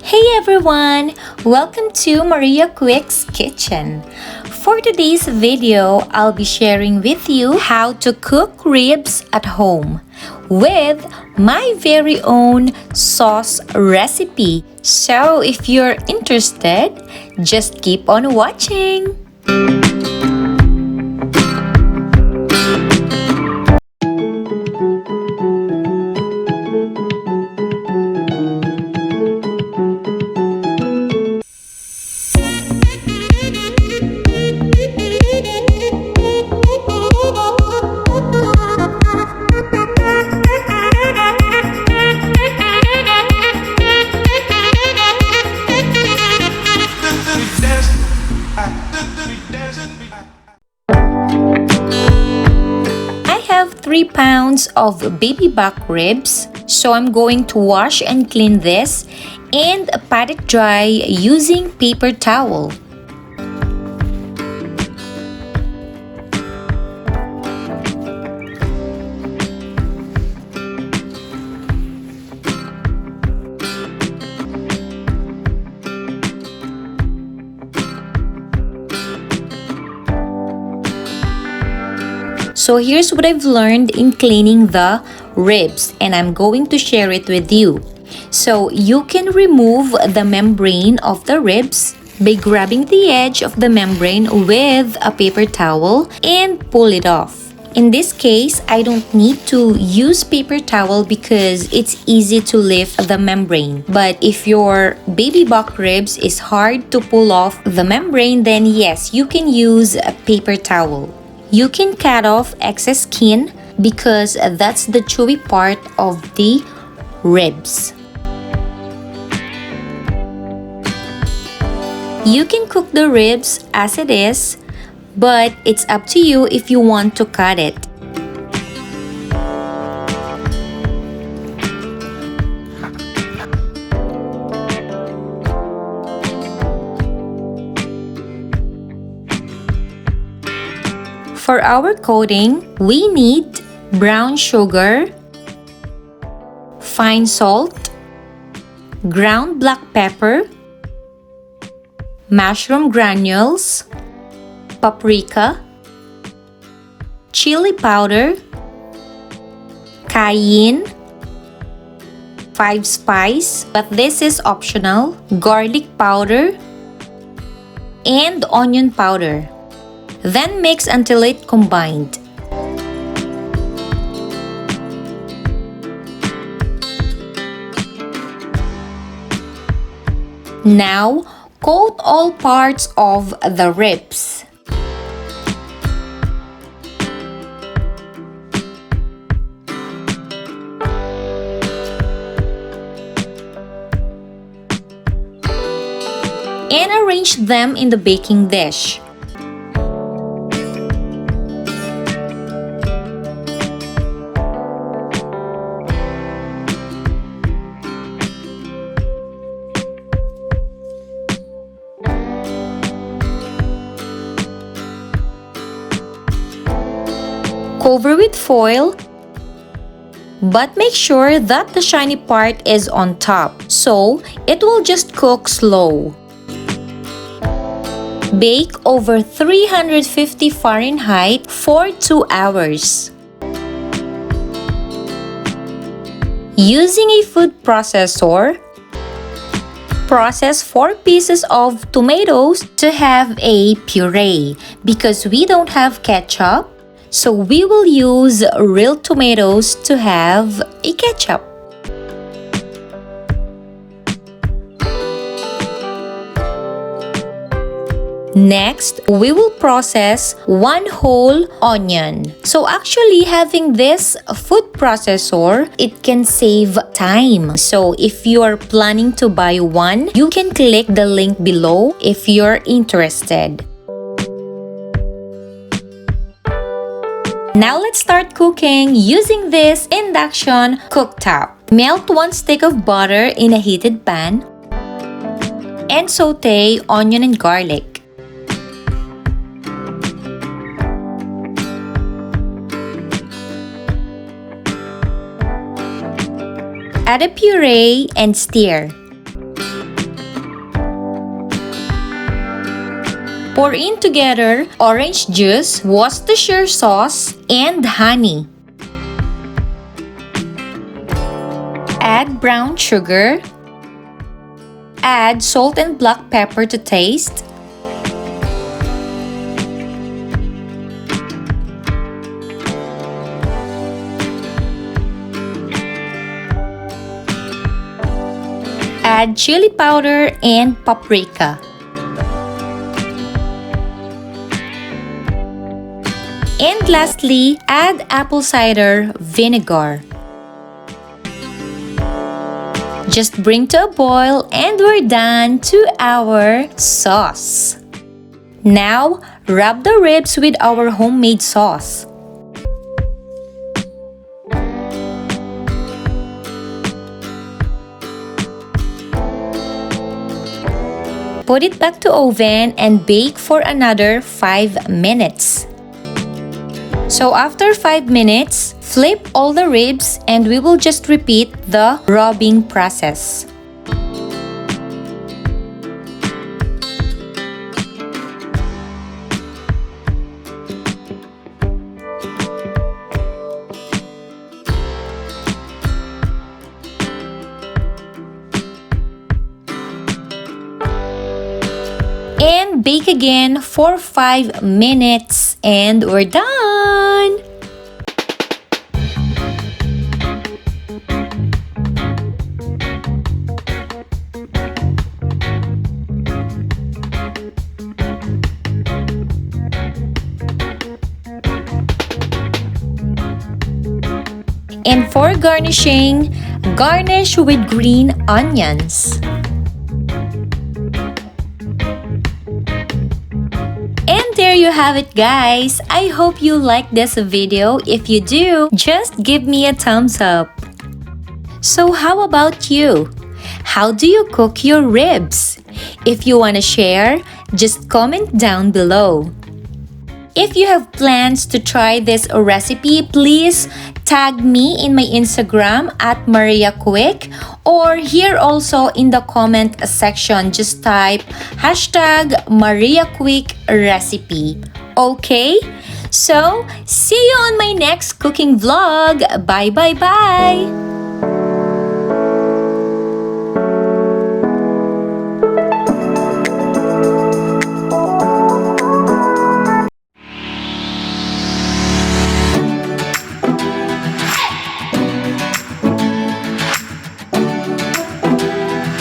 Hey everyone! Welcome to Maria Quick's Kitchen. For today's video, I'll be sharing with you how to cook ribs at home with my very own sauce recipe. So if you're interested, just keep on watching. I have 3 pounds of baby back ribs, so I'm going to wash and clean this and pat it dry using paper towel. So here's what I've learned in cleaning the ribs, and I'm going to share it with you. So you can remove the membrane of the ribs by grabbing the edge of the membrane with a paper towel and pull it off. In this case, I don't need to use paper towel because it's easy to lift the membrane. But if your baby back ribs is hard to pull off the membrane, then yes, you can use a paper towel. You can cut off excess skin because that's the chewy part of the ribs. You can cook the ribs as it is, but it's up to you if you want to cut it. For our coating, we need brown sugar, fine salt, ground black pepper, mushroom granules, paprika, chili powder, cayenne, 5 spice, but this is optional, garlic powder, and onion powder. Then mix until it combined. Now, coat all parts of the ribs. And arrange them in the baking dish. Cover with foil, but make sure that the shiny part is on top, so it will just cook slow. Bake over 350 Fahrenheit for 2 hours. Using a food processor, process 4 pieces of tomatoes to have a puree. Because we don't have ketchup, so we will use real tomatoes to have a ketchup. Next, we will process 1 whole onion. So actually, having this food processor, it can save time. So if you are planning to buy one, you can click the link below if you're interested. Now let's start cooking using this induction cooktop. Melt 1 stick of butter in a heated pan and saute onion and garlic. Add a puree and stir. Pour in together orange juice, Worcestershire sauce, and honey. Add brown sugar. Add salt and black pepper to taste. Add chili powder and paprika. And lastly, add apple cider vinegar. Just bring to a boil and we're done to our sauce. Now, wrap the ribs with our homemade sauce. Put it back to oven and bake for another 5 minutes. So after 5 minutes, flip all the ribs and we will just repeat the rubbing process. And bake again for 5 minutes and we're done! And for garnishing, garnish with green onions. And there you have it, guys. I hope you like this video. If you do, just give me a thumbs up. So how about you? How do you cook your ribs? If you want to share, just comment down below. If you have plans to try this recipe, please tag me in my Instagram at @MariaQuick, or here also in the comment section, just type #MariaQuickRecipe. Okay? So, see you on my next cooking vlog. Bye bye bye!